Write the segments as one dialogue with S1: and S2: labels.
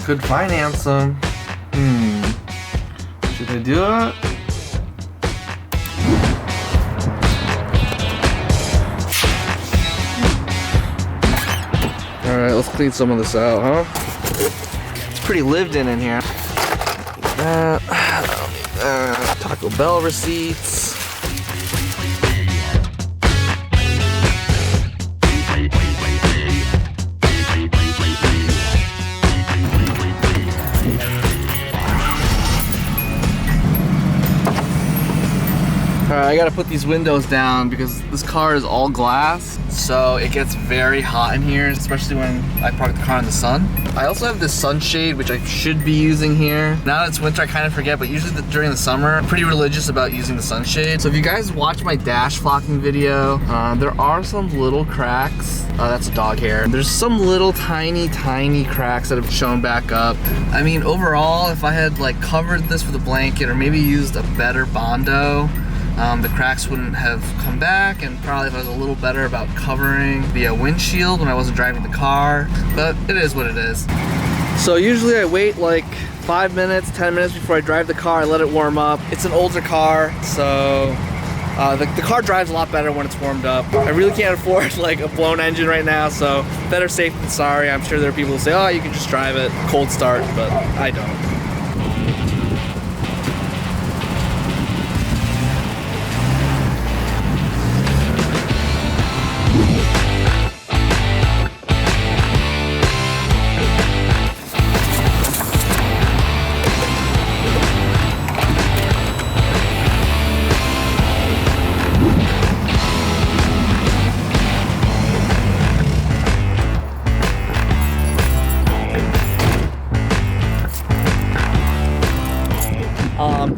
S1: Could finance them. Should I do it? Alright, let's clean some of this out, huh? It's pretty lived in here. Taco Bell receipts. Alright, I gotta put these windows down because this car is all glass, so it gets very hot in here, especially when I park the car in the sun. I also have this sunshade, which I should be using here. Now that it's winter, I kind of forget, but usually during the summer, I'm pretty religious about using the sunshade. So if you guys watch my dash flocking video, there are some little cracks. That's dog hair. There's some little tiny cracks that have shown back up. I mean, overall, if I had like covered this with a blanket or maybe used a better Bondo, the cracks wouldn't have come back, and probably if I was a little better about covering the windshield when I wasn't driving the car, but it is what it is. So usually I wait like 5 minutes, 10 minutes before I drive the car. I let it warm up. It's an older car, so the car drives a lot better when it's warmed up. I really can't afford like a blown engine right now, so better safe than sorry. I'm sure there are people who say, oh, you can just drive it cold start, but I don't.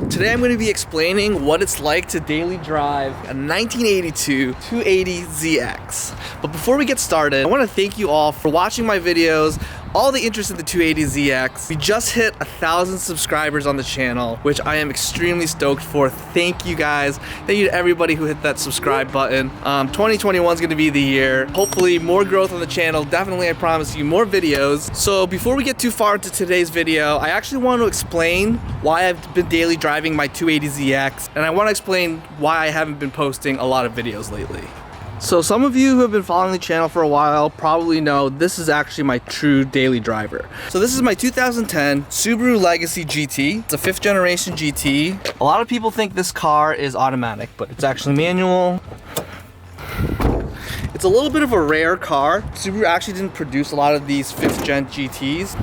S1: Today I'm going to be explaining what it's like to daily drive a 1982 280ZX. But before we get started, I want to thank you all for watching my videos, all the interest in the 280ZX. We just hit 1,000 subscribers on the channel, which I am extremely stoked for. Thank you guys. Thank you to everybody who hit that subscribe button. 2021 is going to be the year. Hopefully more growth on the channel. Definitely, I promise you, more videos. So before we get too far into today's video, I actually want to explain why I've been daily driving my 280ZX, and I want to explain why I haven't been posting a lot of videos lately. So some of you who have been following the channel for a while probably know this is actually my true daily driver. So this is my 2010 Subaru Legacy GT. It's a 5th generation GT. A lot of people think this car is automatic, but it's actually manual. It's a little bit of a rare car. Subaru actually didn't produce a lot of these 5th gen GTs.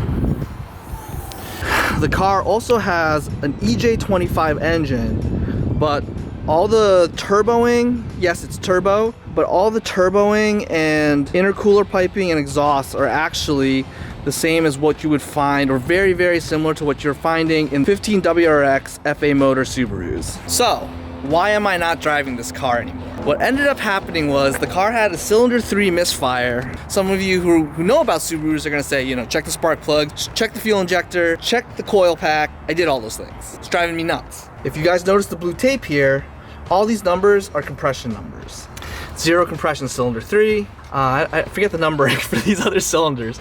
S1: The car also has an EJ25 engine, but all the turboing, yes, it's turbo, but all the turboing and intercooler piping and exhaust are actually the same as what you would find, or very, very similar to what you're finding in 15WRX FA motor Subarus. So, why am I not driving this car anymore? What ended up happening was the car had a cylinder 3 misfire. Some of you who know about Subarus are gonna say, you know, check the spark plug, check the fuel injector, check the coil pack. I did all those things. It's driving me nuts. If you guys notice the blue tape here, all these numbers are compression numbers. 0 compression cylinder 3. I forget the numbering for these other cylinders,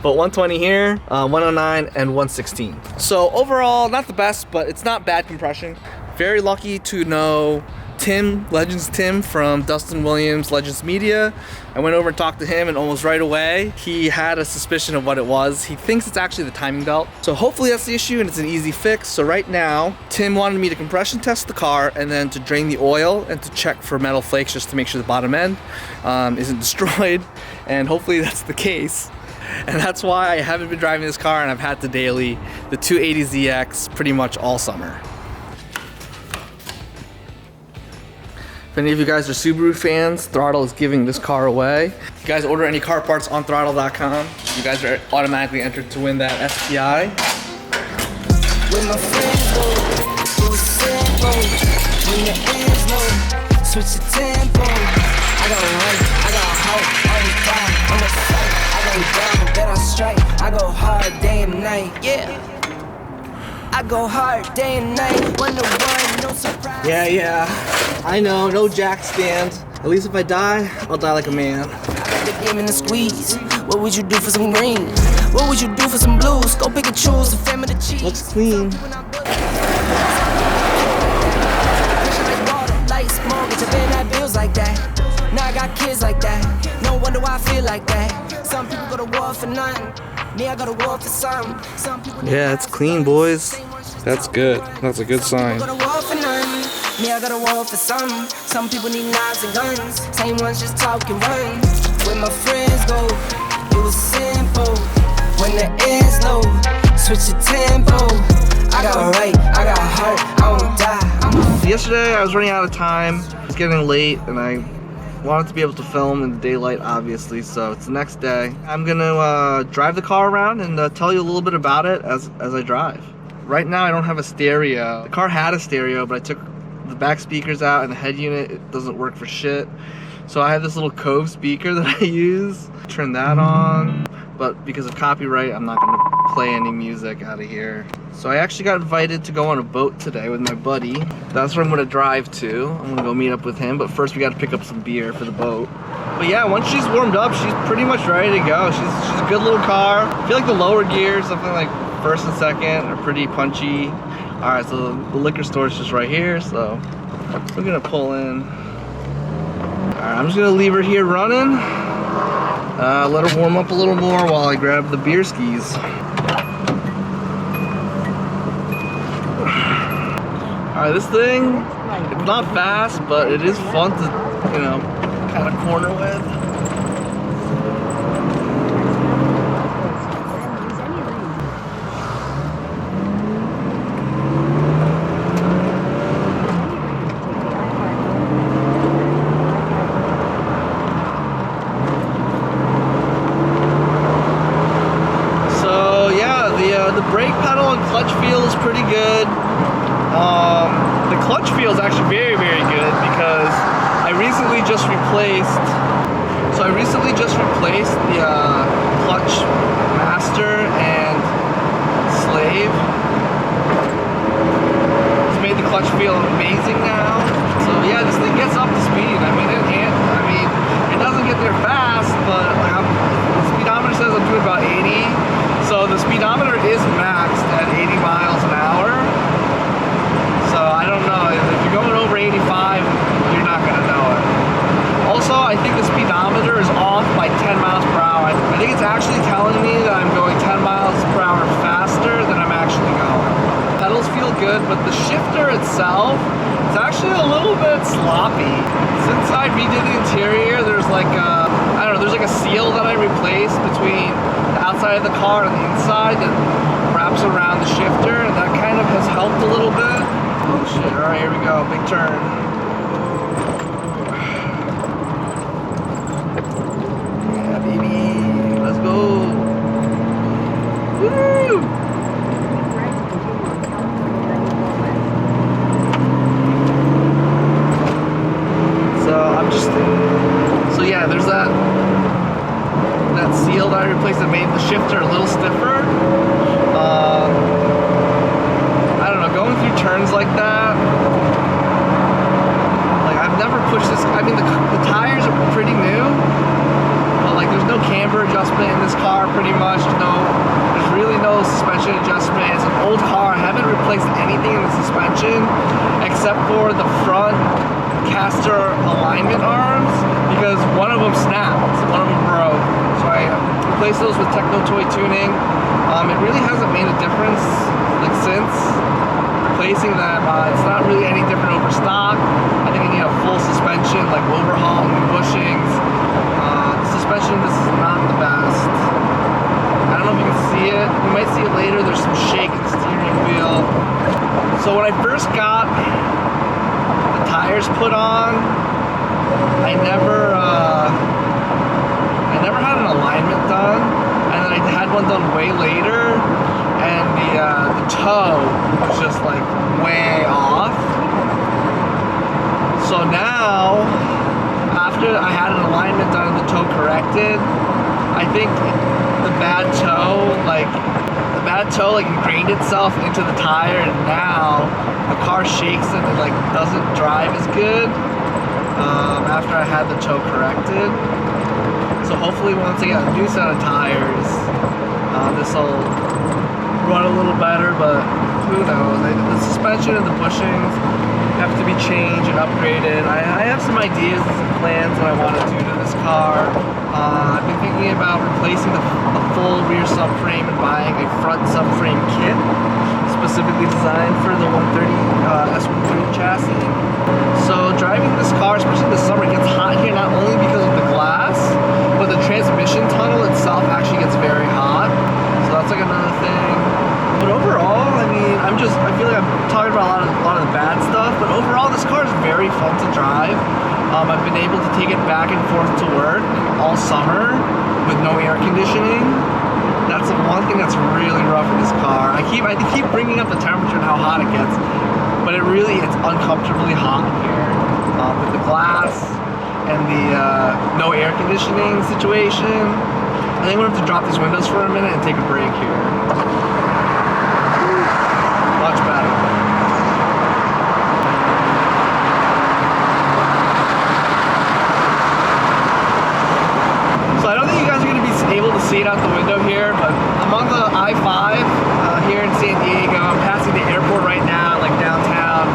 S1: but 120 here, 109, and 116. So overall, not the best, but it's not bad compression. Very lucky to know Tim, Legends Tim from Dustin Williams Legends Media. I went over and talked to him, and almost right away he had a suspicion of what it was. He thinks it's actually the timing belt. So hopefully that's the issue and it's an easy fix. So right now Tim wanted me to compression test the car and then to drain the oil and to check for metal flakes just to make sure the bottom end isn't destroyed, and hopefully that's the case. And that's why I haven't been driving this car, and I've had the daily, the 280ZX, pretty much all summer. If any of you guys are Subaru fans, Throttle is giving this car away. If you guys order any car parts on throttle.com, you guys are automatically entered to win that STI.
S2: With my friends go, it was simple. When the ends low, switch the tempo. I got right, I got hope, I was down, I'm a fight. I go down, then I strike. I go hard day and night, yeah. I go hard day and night. 1 to 1, no surprise.
S1: Yeah, I know, no jack stand. At least if I die, I'll die like a man.
S2: I got the game in the squeeze. What would you do for some green? What would you do for some blues? Go pick and choose the fam of the cheese.
S1: Looks clean.
S2: Like that. Now I got kids like that. No wonder why I feel like that. Some people go to war for nothing. Me, I go to war for something. Some people
S1: yeah, it's clean, boys. That's good. That's a good sign.
S2: go to war for nothing. Me, I go to war for something. Some people need knives and guns. Same ones just talk and run. When my friends go, it was simple. When the end's low, switch the tempo. I got right, I got heart, I won't die.
S1: Yesterday I was running out of time. It's getting late and I wanted to be able to film in the daylight, obviously, so it's the next day. I'm gonna drive the car around and tell you a little bit about it as I drive. Right now I don't have a stereo. The car had a stereo, but I took the back speakers out and the head unit, it doesn't work for shit. So I have this little Cove speaker that I use. Turn that on, but because of copyright, I'm not gonna play any music out of here. So I actually got invited to go on a boat today with my buddy. That's where I'm gonna drive to. I'm gonna go meet up with him, but first we gotta pick up some beer for the boat. But yeah, once she's warmed up, she's pretty much ready to go. She's a good little car. I feel like the lower gears, something like first and second, are pretty punchy. All right, so the liquor store is just right here, so we're gonna pull in. All right, I'm just gonna leave her here running. Let her warm up a little more while I grab the beer skis. Alright, this thing, it's not fast, but it is fun to, you know, kind of corner with. So yeah, the brake pedal and clutch feel is pretty good. The clutch feel is actually very, very good because I recently just replaced the clutch master and slave. It's made the clutch feel amazing now. So yeah, this thing gets up to speed. I mean, it doesn't get there fast, but the speedometer says I'm doing about 80. So the speedometer is maxed at 80 miles an hour. So I don't know, if you're going over 85, you're not gonna know it. Also, I think the speedometer is off by 10 miles per hour. I think it's actually telling me that I'm going 10 miles per hour faster than I'm actually going. Pedals feel good, but the shifter itself, it's actually a little bit sloppy. Since I redid the interior, there's like there's like a seal that I replaced between the outside of the car and the inside that wraps around the shifter, and that kind of has helped a little bit. Oh shit, alright, here we go, big turn. Yeah, baby, let's go. Woo! So yeah, there's that seal that I replaced that made the shifter a little stiffer. I don't know, going through turns like that, like I've never pushed this. I mean, the tires are pretty new, but like there's no camber adjustment in this car pretty much. There's really no suspension adjustment. It's an old car. I haven't replaced anything in the suspension except for the front caster alignment arms because one of them snapped, one of them broke. So I replaced those with Techno Toy tuning. It really hasn't made a difference like since replacing them. It's not really any different over stock. I think you need a full suspension, like overhaul, new bushings. The suspension, this is not the best. I don't know if you can see it. You might see it later. There's some shake in the steering wheel. So when I first got the tires put on, I never had an alignment done, and then I had one done way later, and the toe was just like way off. So now, after I had an alignment done and the toe corrected, I think the bad toe ingrained itself into the tire, and now the car shakes and it like doesn't drive as good after I had the toe corrected. So hopefully once I get a new set of tires, this will run a little better, but who knows. The suspension and the bushings have to be changed and upgraded. I have some ideas and some plans that I want to do to this car. I've been thinking about replacing the full rear subframe and buying a front subframe kit specifically designed for the 130 S130 chassis. So driving this car, especially this summer, it gets hot here not only because of the glass, but the transmission tunnel itself actually gets very hot. So that's like another thing. But overall, I mean, I feel like I'm talking about a lot of the bad stuff, but overall this car is very fun to drive. I've been able to take it back and forth to work all summer with no air conditioning. That's the one thing that's really rough with this car. I keep bringing up the temperature and how hot it gets, but it's uncomfortably hot in here. With the glass and the no air conditioning situation, I think we're gonna have to drop these windows for a minute and take a break here. Much better. So I don't think you guys are gonna be able to see it out the window here, but I'm on the I-5 here in San Diego. I'm passing the airport right now, like downtown.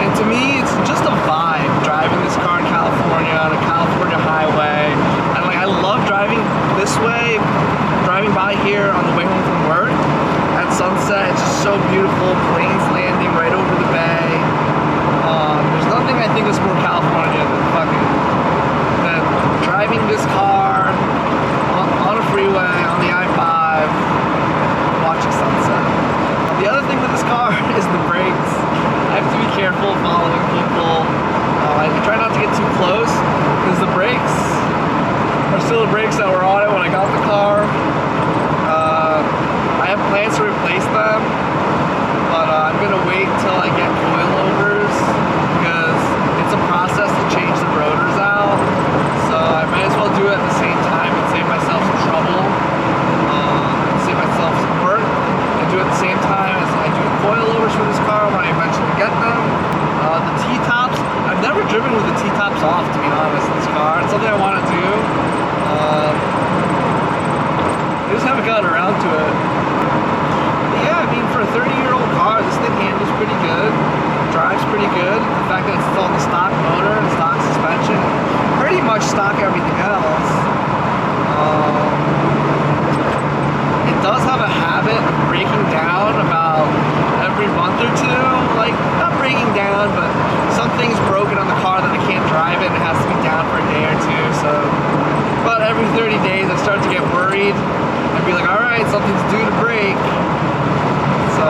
S1: And to me, it's just a vibe driving this car in California on a California highway. And like, I love driving this way, driving by here on the way home from work at sunset. It's just so beautiful. Planes landing right over the bay. There's nothing I think is more California than driving this car on a freeway on the I-5, watching sunset. The other thing with this car is the brakes. I have to be careful following people. I try not to get too close because the brakes are still the brakes that were on it when I got the car. I have plans to replace them, but I'm gonna wait until I get coilovers because it's a process to change the rotors out. So I might as well do it at the same time and save myself some trouble, save myself some work, and do it at the same time as I do coilovers for this car when I eventually get them. The T-tops, I've never driven with the T-tops off, to be honest, in this car. It's something I want to do. I just haven't gotten around to it. But yeah, I mean, for a 30-year-old car, this thing handles pretty good, drives pretty good. The fact that it's still on the stock motor and stock suspension, pretty much stock everything else. It does have a habit of breaking down about every month or two. Like, not breaking down, but something's broken on the car that I can't drive it and it has to be down for a day or two. So about every 30 days I start to get worried and be like, alright, something's due to break. So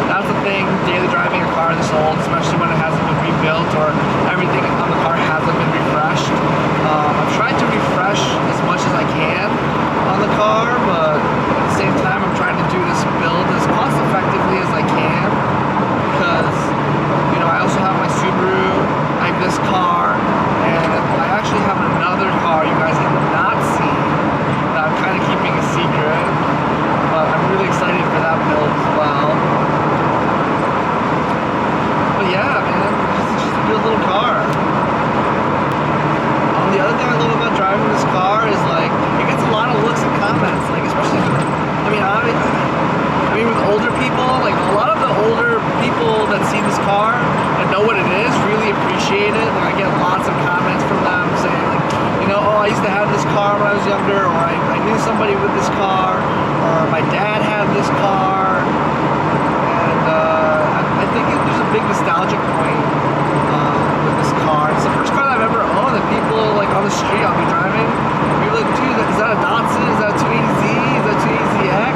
S1: that's the thing, daily driving a car this old, especially when it hasn't been rebuilt or everything on the car hasn't been refreshed. I've tried to refresh as much as I can on the car, but at the same time I'm trying to do this build as cost effectively as I can because, you know, I also have my Subaru, I have this car, and I actually have another car you guys have not seen that I'm kind of keeping a secret, but I'm really excited for that build as well. But yeah, man, it's just a good little car. The other thing I love about driving this car is like, it gets a lot of looks and comments, like especially, I mean with older people, like a lot of the older people that see this car and know what it is really appreciate it. Like I get lots of comments from them saying like, you know, oh, I used to have this car when I was younger, or I knew somebody with this car, or my dad had this car, and I think there's a big nostalgic point with this car. It's the first car that I've ever owned that people like on the street I'll be driving, people are like, dude, is that a Datsun? Is that a 280Z? Is that 280ZX?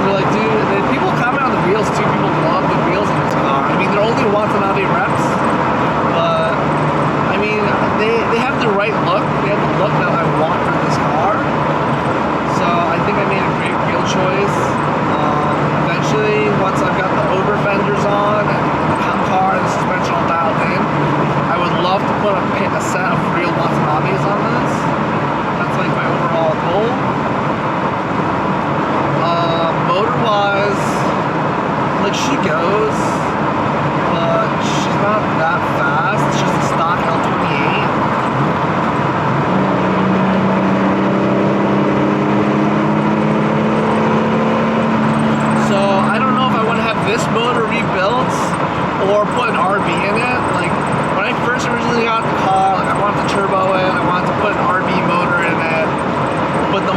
S1: They're like, dude, and people comment on the wheels too. People love the wheels in this car. I mean, they're only Watanabe reps, but I mean,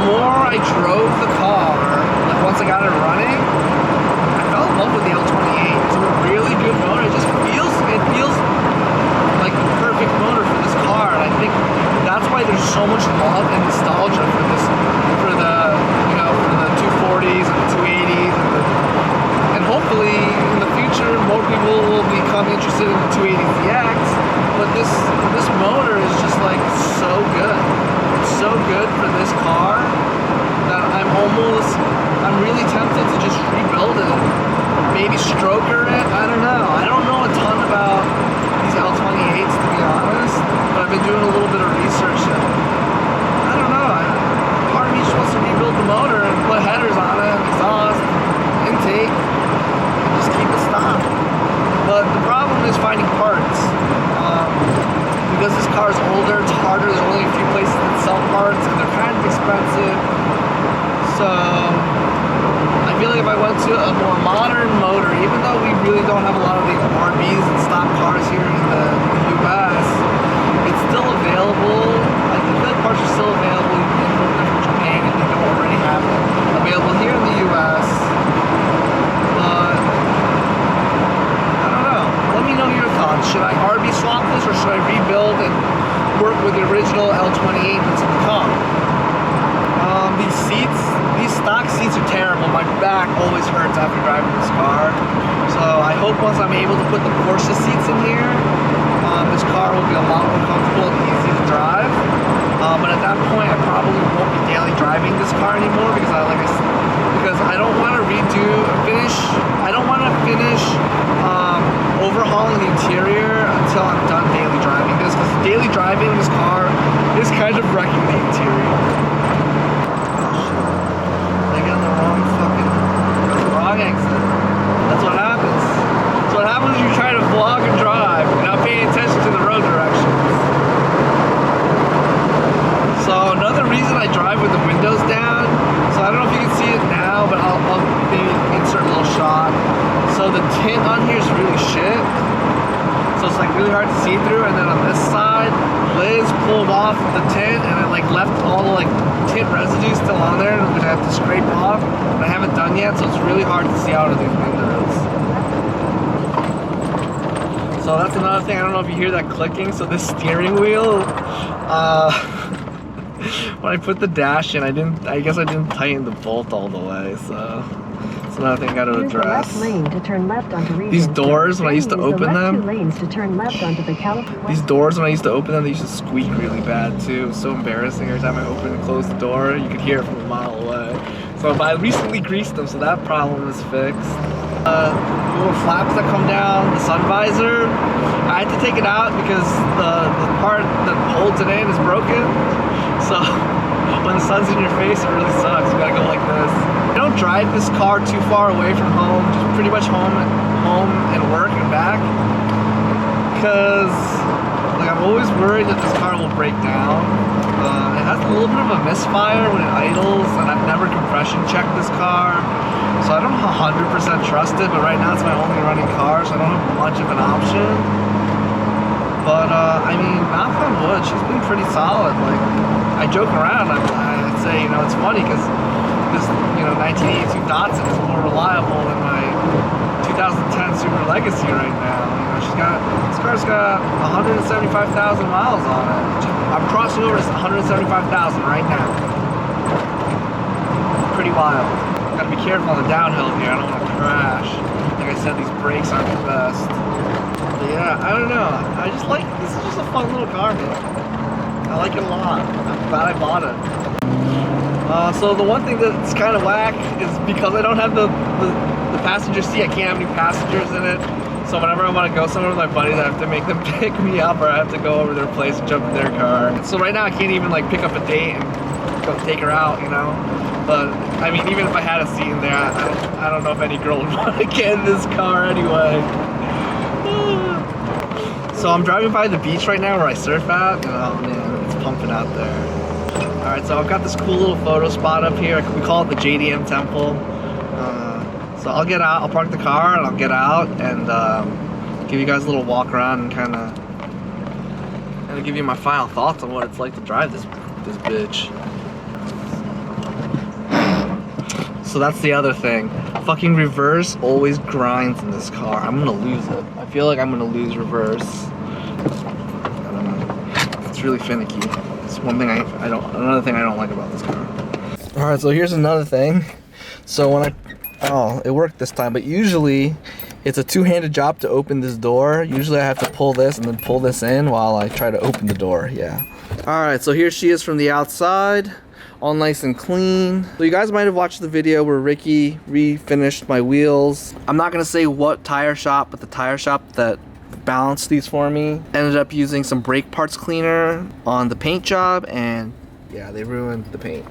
S1: more I drove the car, like once I got it running, I fell in love with the L28. It's a really good motor. It feels like the perfect motor for this car, and I think that's why there's so much love and nostalgia for this, for the 240s and the 280s, and hopefully in the future more people will become interested in the 280ZX. But this motor is just like so good. It's so good for this car that I'm really tempted to just rebuild it, maybe stroker it. I don't know. I don't know a ton about these L28s, to be honest, but I've been doing a little bit of research, and I don't know. Part of me just wants to rebuild the motor and put headers on it, exhaust, intake, and just keep it stock. But the problem is finding parts. Because this car is older, it's harder. There's only a few places that sell parts, and they're kind of expensive. So I feel like if I went to a more modern motor, even though we really don't have a lot of the RBs and stock cars here in the US, it's still available. I feel like parts are still available in Japan if they don't already have it available here in the US. But I don't know. Let me know your thoughts. Should I RB swap this, or should I rebuild and work with the original L28 that's in the car? These stock seats are terrible. My back always hurts after driving this car. So I hope once I'm able to put the Porsche seats in here, this car will be a lot more comfortable and easy to drive. But at that point, I probably won't be daily driving this car anymore because I don't want to finish overhauling the interior until I'm done daily driving this, because daily driving this car is kind of wrecking the interior. Wrong exit. That's what happens. That's what happens when you try to vlog and drive without paying attention to the road directions. So another reason I drive with the windows down, so I don't know if you can see it now, but I'll maybe insert a little shot. So the tint on here is really shit. So it's like really hard to see through, and then on this side, Liz pulled off the tint and it like left all the like tint residue still on there, and I'm gonna have to scrape off, and I haven't done yet, so it's really hard to see out of these windows. So that's another thing. I don't know if you hear that clicking. So this steering wheel, when I put the dash in, I guess I didn't tighten the bolt all the way, so it's another thing I gotta address. These doors, when I used to open them, these doors when I used to open them, they used to squeak really bad too. It was so embarrassing. Every time I open and close the door, you could hear it from a mile away. So I recently greased them, so that problem is fixed. The little flaps that come down, the sun visor, I had to take it out because the part that holds it in is broken. So when the sun's in your face, it really sucks. You gotta go like this. I don't drive this car too far away from home, just pretty much home and work and back, because like I'm always worried that this car will break down. It has a little bit of a misfire when it idles, and I've never compression checked this car, so I don't 100% trust it. But right now it's my only running car, so I don't have much of an option. But I mean, knock on wood, she's been pretty solid. Like, I joke around, I'd say, you know, it's funny because this, 1982 Datsun is more reliable than my 2010 Subaru Legacy right now. This car's got 175,000 miles on it. I'm crossing over to 175,000 right now. Pretty wild. Gotta be careful on the downhill here. I don't want to crash. Like I said, these brakes aren't the best. But yeah, I don't know. I just like, this is just a fun little car, man. I like it a lot. I'm glad I bought it. So the one thing that's kind of whack is because I don't have the passenger seat, I can't have any passengers in it. So whenever I want to go somewhere with my buddies, I have to make them pick me up, or I have to go over to their place and jump in their car. So right now I can't even like pick up a date and go take her out, But I mean, even if I had a seat in there, I don't know if any girl would want to get in this car anyway. So I'm driving by the beach right now where I surf at, and oh man, it's pumping out there. Alright, so I've got this cool little photo spot up here. We call it the JDM Temple. So I'll get out, I'll park the car, and I'll get out and give you guys a little walk around and kind of give you my final thoughts on what it's like to drive this bitch. So that's the other thing. Fucking reverse always grinds in this car. I'm gonna lose it. I feel like I'm gonna lose reverse. I don't know. It's really finicky. It's one thing another thing I don't like about this car. All right, so here's another thing. So when it worked this time, but usually it's a two-handed job to open this door. Usually I have to pull this and then pull this in while I try to open the door, yeah. All right, so here she is from the outside, all nice and clean. So you guys might have watched the video where Ricky refinished my wheels. I'm not gonna say what tire shop, but the tire shop that balanced these for me ended up using some brake parts cleaner on the paint job, and yeah, they ruined the paint.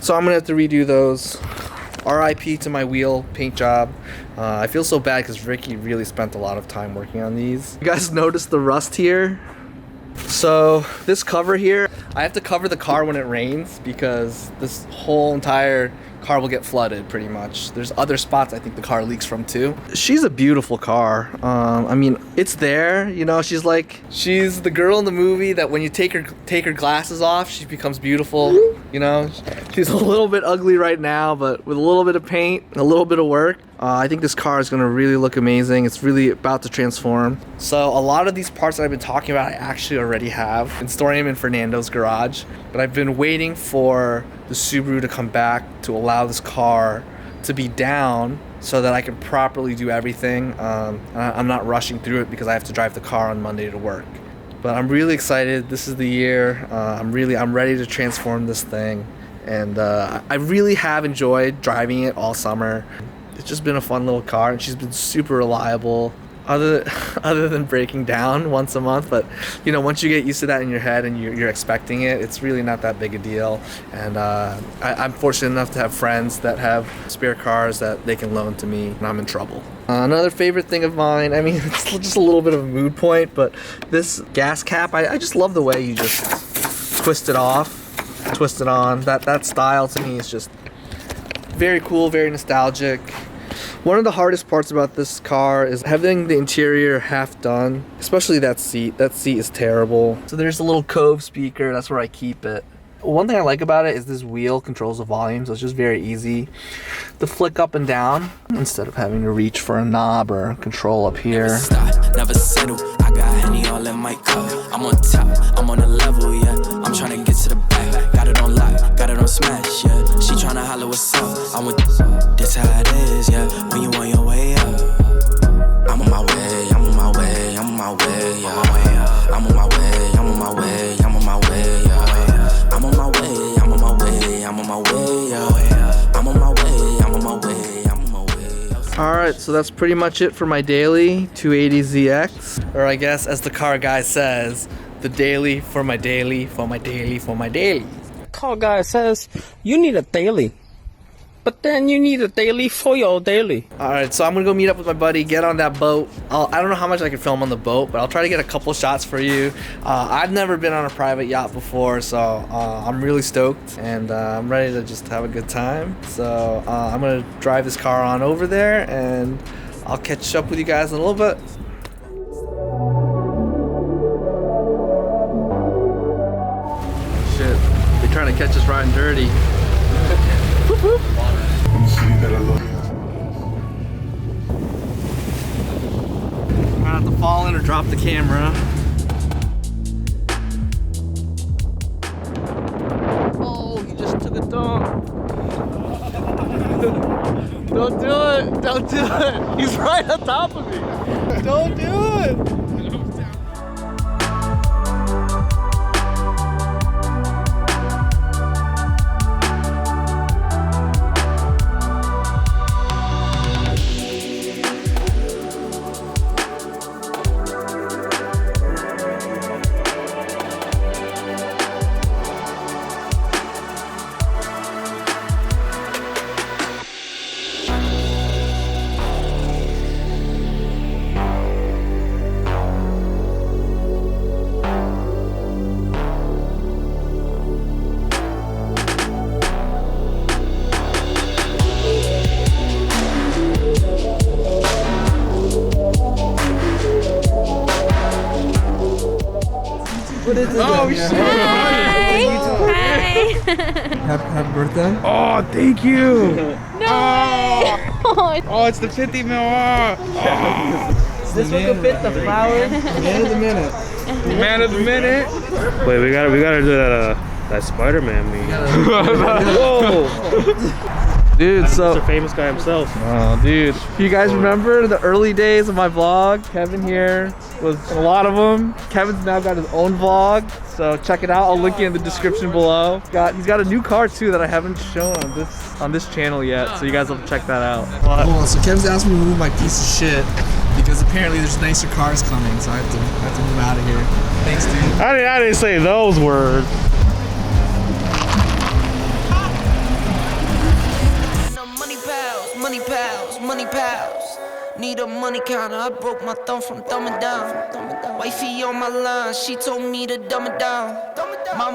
S1: So I'm gonna have to redo those. RIP to my wheel paint job. I feel so bad because Ricky really spent a lot of time working on these. You guys notice the rust here? So this cover here, I have to cover the car when it rains because this whole entire car will get flooded pretty much. There's other spots I think the car leaks from too. She's a beautiful car. I mean, it's there, you know, she's the girl in the movie that when you take her glasses off, she becomes beautiful, you know? She's a little bit ugly right now, but with a little bit of paint and a little bit of work, I think this car is gonna really look amazing. It's really about to transform. So a lot of these parts that I've been talking about, I actually already have. Been storing them in Fernando's garage, but I've been waiting for the Subaru to come back to allow this car to be down so that I can properly do everything. I'm not rushing through it because I have to drive the car on Monday to work. But I'm really excited. This is the year. I'm ready to transform this thing. And I really have enjoyed driving it all summer. It's just been a fun little car, and she's been super reliable. Other than breaking down once a month, but you know, once you get used to that in your head and you're expecting it, it's really not that big a deal. And I'm fortunate enough to have friends that have spare cars that they can loan to me when I'm in trouble. Another favorite thing of mine, I mean, it's just a little bit of a mood point, but this gas cap, I just love the way you just twist it off, twist it on. That style to me is just very cool, very nostalgic. One of the hardest parts about this car is having the interior half done, especially that seat. That seat is terrible. So there's a little Cove speaker, that's where I keep it. One thing I like about it is this wheel controls the volume, so it's just very easy to flick up and down instead of having to reach for a knob or control up here.
S2: Never stop, never settle. I got Henny all in my cup. I'm on top, I'm on a level, yeah. I'm trying to get to the back. Got it on lock, got it on smash, yeah. She trying to holler what's up. I'm with this how it is, yeah. When you on your way up, I'm on my way, I'm on my way, I'm on my way, yeah. I'm on my way, I'm on my way, I'm on my way, yeah. I'm on my way, I'm on my way, I'm on my way, yeah. I'm on my way, I'm on my way, I'm on my way.
S1: Alright, so that's pretty much it for my daily 280ZX. Or I guess, as the car guy says, the daily for my daily, for my daily, for my daily.
S3: Car guy says, you need a daily. But then you need a daily for your daily.
S1: Alright, so I'm gonna go meet up with my buddy, get on that boat. I don't know how much I can film on the boat, but I'll try to get a couple shots for you. I've never been on a private yacht before, so I'm really stoked, and I'm ready to just have a good time. So I'm gonna drive this car on over there, and I'll catch up with you guys in a little bit. Shit, they're trying to catch us riding dirty. Whoop, whoop. Try not to fall in or drop the camera. Oh, he just took a dump. Don't do it. Don't do it. He's right on top of me. Don't do it.
S4: Oh shit! Hi! Hi!
S1: Happy birthday.
S4: Oh, thank you! Oh, it's the 50 mil.
S1: This one could fit the flowers. Man of the minute.
S4: Man of the minute.
S5: Wait, we gotta do that Spider-Man meme. Whoa!
S1: Dude, so
S5: Mr. Famous guy himself.
S1: oh, dude, you guys remember the early days of my vlog? Kevin here was in a lot of them. Kevin's now got his own vlog, so check it out. I'll link it in the description below. He's got a new car too that I haven't shown on this channel yet, so you guys have to check that out.
S6: Cool, so Kevin's asked me to move my piece of shit because apparently there's nicer cars coming, so I have to move out of here. Thanks, dude.
S5: I didn't say those words.
S2: Money pals, money pals. Need a money counter. I broke my thumb from thumbing down. Wifey on my line, she told me to dumb it down.